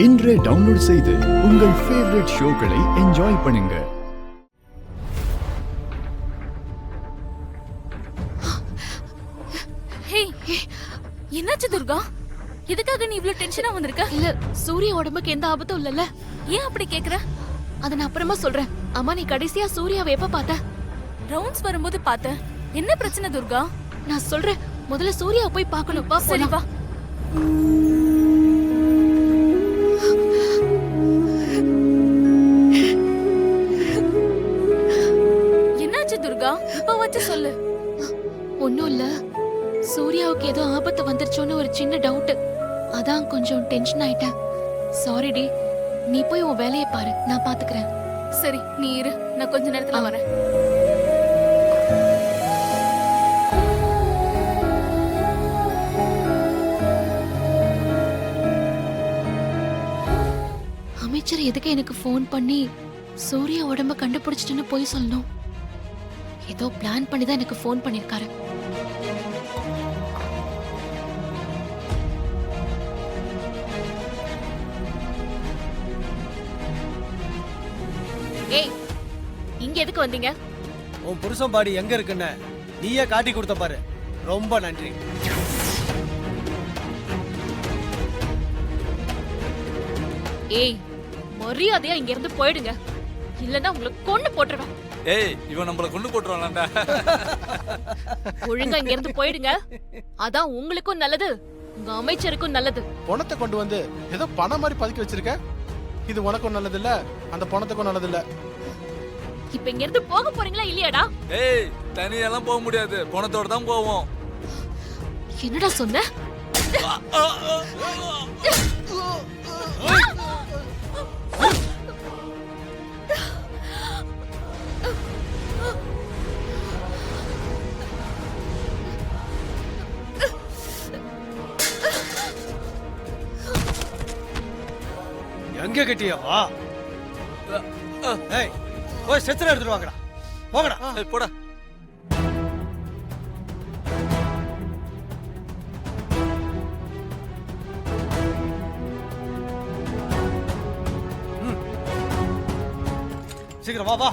இன்றே டவுன்லோட் செய்து உங்கள் ஃபேவரட் ஷோக்களை என்ஜாய் பண்ணுங்க. என்னாச்சு துர்கா? எதுக்காக நீ இவ்ளோ டென்ஷனா வந்திருக்க? இல்ல, சூர்யா உடம்புக்கு எந்த ஆபத்தும் இல்லல்ல. ஏன் அப்படி கேக்குற? அத நான் அப்புறமா சொல்றேன். அம்மா, நீ கடைசியா சூர்யாவை எப்ப பார்த்த? ரவுண்ட்ஸ் வரும்போது பார்த்தேன். என்ன பிரச்சனை துர்கா? நான் சொல்றேன், முதல்ல சூர்யாவை போய் பார்க்கணும். வா, சரி போலாம். வா. என்னாச்சு துர்கா? இப்ப வச்சு சொல்லு. ஒண்ணும் இல்ல, சூர்யாவுக்கு ஏதோ ஆபத்து வந்துருச்சோன்னு ஒரு சின்ன டவுட். அதான் கொஞ்சம் டென்ஷன் ஆயிட்டேன். சாரி டி. நீ போய் உன் வேலையை பாரு, நான் பாத்துக்கிறேன். சரி, நீ இரு, நான் கொஞ்ச நேரத்துல வரேன். அமைச்சர் எதுக்கு எனக்கு ஃபோன் பண்ணி சூர்யா உடம்ப கண்டுபிடிச்சிட்டுன்னு போய் சொல்லணும்? ஏதோ பிளான் பண்ணி தான் எனக்கு ஃபோன் பண்ணிருக்காரு. ஏய், இங்க எதுக்கு வந்தீங்க? உன் புருஷன் பாடி எங்க இருக்குன்னு நீயே காட்டி கொடுத்த பாரு. ரொம்ப நன்றி. ஏய், மரியாதையா இங்க இருந்து போயிடுங்க, இல்லன்னா உங்களை கொன்னு போட்டுருவேன். ஏய், இவன் நம்மள கொண்டு போட்டுருவான்டா. ஒழுங்கா இங்க இருந்து போயிடுங்க. அதான் உங்களுக்கும் நல்லது, உங்க அமைச்சருக்கும் நல்லது. பணத்தை கொண்டு வந்து ஏதோ பணம் மாதிரி பதுக்கி வச்சிருக்க. இது உனக்கும் நல்லது இல்ல, அந்த பணத்துக்கும் நல்லது இல்ல. இப்ப இங்க இருந்து போக போறீங்களா இல்லையாடா? ஏய், தனியெல்லாம் போக முடியாது, பணத்தோட தான் போவோம். என்னடா சொன்ன? எங்க கட்டியா வா. ஏய், போய் செத்துல எடுத்துட்டு வாங்கடா. போங்கடா. ஏய், போடா. சீக்கிரம் வா வா.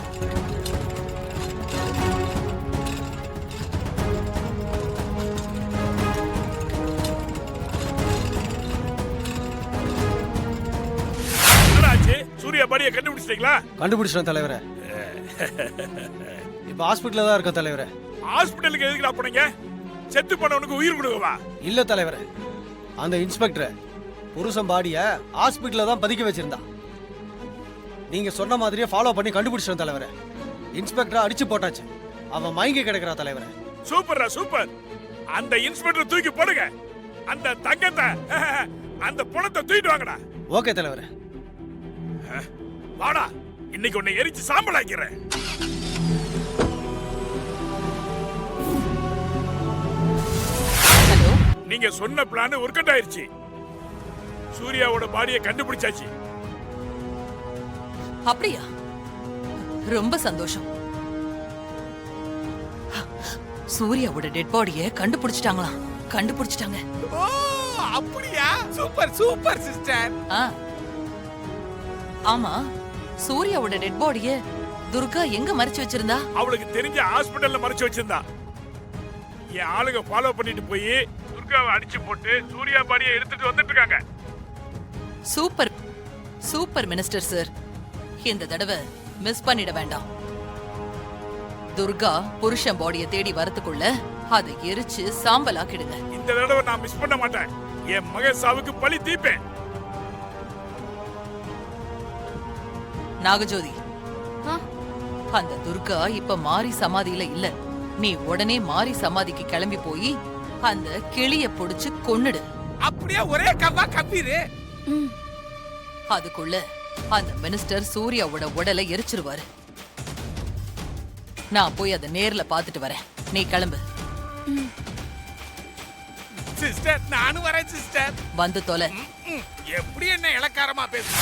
சூர்யா பாடியை கண்டுபிடிச்சிட்டீங்களா? கண்டுபிடிச்சிட்டோம் தலைவரே. இப்ப ஹாஸ்பிடல்ல தான் இருக்க தலைவரே. ஹாஸ்பிடலுக்கு எதுக்குடா போனீங்க? செத்து போனவனுக்கு உயிர் கொடுக்கவா? இல்ல தலைவரே, அந்த இன்ஸ்பெக்டர் புருஷன் பாடிய ஹாஸ்பிடல்ல தான் பதுக்கி வச்சிருந்தான். நீங்க சொன்ன மாதிரியே ஃபாலோ பண்ணி கண்டுபிடிச்சிட்டோம் தலைவரே. இன்ஸ்பெக்டரை அடிச்சு போட்டாச்சு. அவன் மயங்கி கிடக்குறா தலைவரே. சூப்பர்ரா சூப்பர். அந்த இன்ஸ்பெக்டர் தூக்கி போடுங்க. அந்த தங்கத்தை அந்த பணத்தை தூக்கிட்டு வாங்கடா. ஓகே தலைவரே. வாடா, இன்னைக்கு உன்னை எரிச்சு சாம்பல் ஆக்கிறேன். ஹலோ, நீங்க சொன்ன பிளான் ஒர்க் அவுட் ஆயிருச்சு. சூர்யாவோட பாடியை கண்டுபிடிச்சாச்சு. அப்படியா? ரொம்ப சந்தோஷம். சூர்யாவோட டெட் பாடியை கண்டுபிடிச்சிட்டாங்களாம். கண்டுபிடிச்சிட்டாங்க. ஓ, அப்படியா? Super super sister. ஆமா, சூர்யாவோட டெட் பாடியை துர்கா எங்க மறைச்சு வச்சிருந்தா? அவளுக்கு தெரிஞ்ச ஹாஸ்பிடல்ல மறைச்சு வச்சிருந்தா. என் ஆளுங்க ஃபாலோ பண்ணிட்டு போய் துர்காவை அடிச்சு போட்டு சூர்யா பாடியை எடுத்துட்டு வந்துட்டு இருக்காங்க. Super super minister sir. இந்த தடவை மிஸ் பண்ணிட வேண்டாம். துர்கா புருஷன் பாடியை தேடி வரதுக்குள்ள அதை எரிச்சு சாம்பல் ஆக்கிடுங்க. இந்த தடவை நான் மிஸ் பண்ண மாட்டேன். என் மகன் சாவுக்கு பழி தீர்ப்பேன். நாகஜோதி, அந்த துர்கா இப்ப மாரி சமாதியில இல்ல. நீ உடனே மாரி சமாதிக்கு கிளம்பி போய் அந்த கிளிய புடிச்சு கொன்னுடு. அப்படியே ஒரே கவ்வா கப்பிரு. அதுக்குள்ள அந்த மினிஸ்டர் சூர்யாவோட உடலை எரிச்சிருவாரு. நான் போய் அதை நேர்ல பாத்துட்டு வரேன். நீ கிளம்பு. சிஸ்டர், நானும் வரேன் சிஸ்டர். வந்து தொலை. எப்படி என்ன இளக்காரமா பேசுற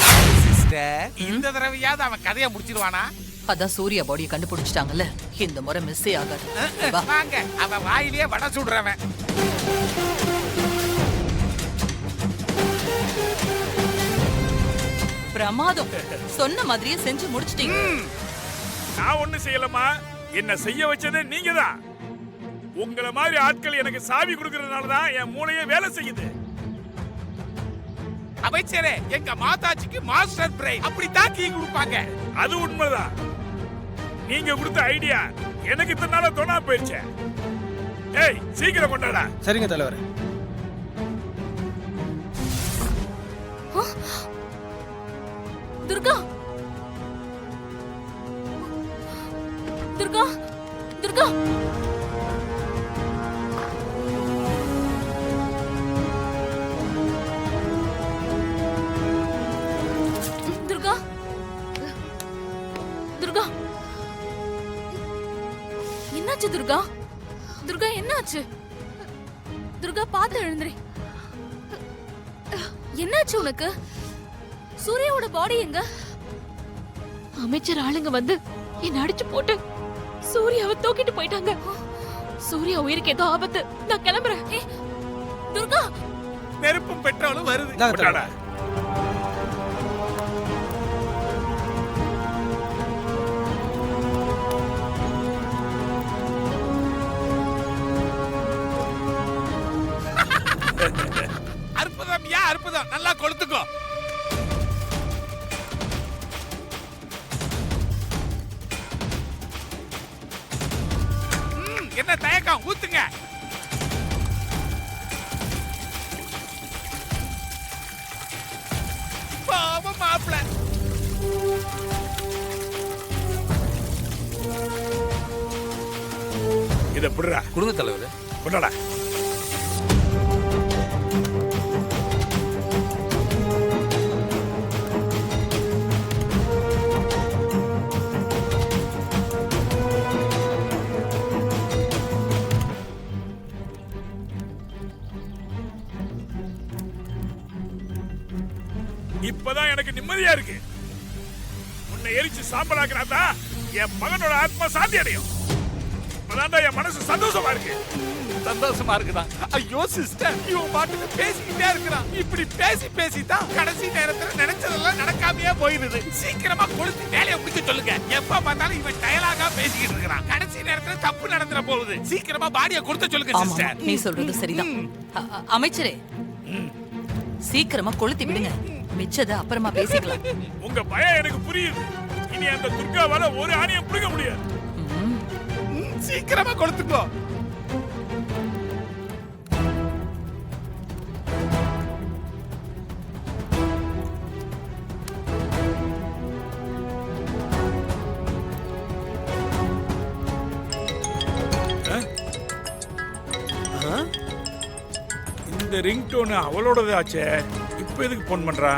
சிஸ்டர்? இந்த தடவையாவது அவன் கதையை முடிச்சிருவானா? அதான் சூர்யா பாடியை கண்டுபிடிச்சிட்டாங்கல்ல, இந்த முறை மிஸ்ஸே ஆகாது. வாங்க, அவன் வாயிலேயே வடை சுடுறவன். பிரமாதம். சொன்ன மாதிரியே செஞ்சு முடிச்சிட்டீங்க. நான் ஒண்ணு செய்யலமா, என்ன செய்ய வச்சதே நீங்க தான். உங்கள மாதிரி ஆட்கள் எனக்கு சாவி கொடுக்கறதுனால தான் என் மூளையே வேலை செய்யுது. அமைச்சரே, எங்க மாதாஜிக்கு மாஸ்டர் பிரெயின் அப்படித்தான் கீ கொடுப்பாங்க. அது உண்மைதான். நீங்க கொடுத்த ஐடியா எனக்கு இத்தனை நாளா தோணா போயிருச்சு. ஏய், சீக்கிரம் கொண்டாடா. சரிங்க தலைவரே. துர்கா துர்கா துர்கா துர்கா துர்கா என்னாச்சு துர்கா? துர்கா என்னாச்சு? துர்கா பார்த்து எழுந்துரு. என்னாச்சு உனக்கு? சூர்யாவோட பாடி எங்க? அமைச்சர் ஆளுங்க வந்து என்ன அடிச்சு போட்டு சூர்யாவை தூக்கிட்டு போயிட்டாங்க. சூர்யா உயிருக்கு ஏதோ ஆபத்து. நான் கிளம்புறேன். துர்கா நெருப்பும் பெட்ரோலும் வருது. இந்தாங்க கொண்டாடா. தலைவரே. அற்புதம் யா அற்புதம். நல்லா கொளுத்துக்கோ. என்ன தயக்கம், ஊத்துங்க. பாவம் மாப்ள. இத புடுறா. கொடுங்க தலைவர். கொண்டாடா. இப்பதான் எனக்கு நிம்மதியா இருக்கு. உன்னை எரிச்சு சாம்பலாக்குறாதா என் மகனோட ஆத்மா சாந்தி அடையும். இப்பதான்டா என் மனசு சந்தோஷமா இருக்கு. சந்தோஷமா இருக்குதா? ஐயோ சிஸ்டர், இவன் பாட்டுக்கு பேசிக்கிட்டே இருக்கிறான். இப்படி பேசி பேசி தான் கடைசி நேரத்துல நினைச்சதெல்லாம் நடக்காமையே போயிருது. சீக்கிரமா கொடுத்து வேலையை முடிக்க சொல்லுங்க. எப்ப பார்த்தாலும் இவன் டயலாகா பேசிக்கிட்டு இருக்கிறான். கடைசி நேரத்துல தப்பு நடந்துற போகுது. சீக்கிரமா பாடியை கொடுத்து சொல்லுங்க ஆமா, சிஸ்டர். நீ சொல்றது சரிதான். அமைச்சரே, சீக்கிரமா கொளுத்தி விடுங்க. மிச்சத அப்புறமா பேசிக்கலாம். உங்க பயம் எனக்கு புரியுது. இனி அந்த துர்காவால ஒரு ஆணியம் புடுங்க முடியாது. சீக்கிரமா கொடுத்துக்கோ. இந்த ரிங் டோன் அவளோடதாச்சே. இப்ப எதுக்கு போன் பண்றா?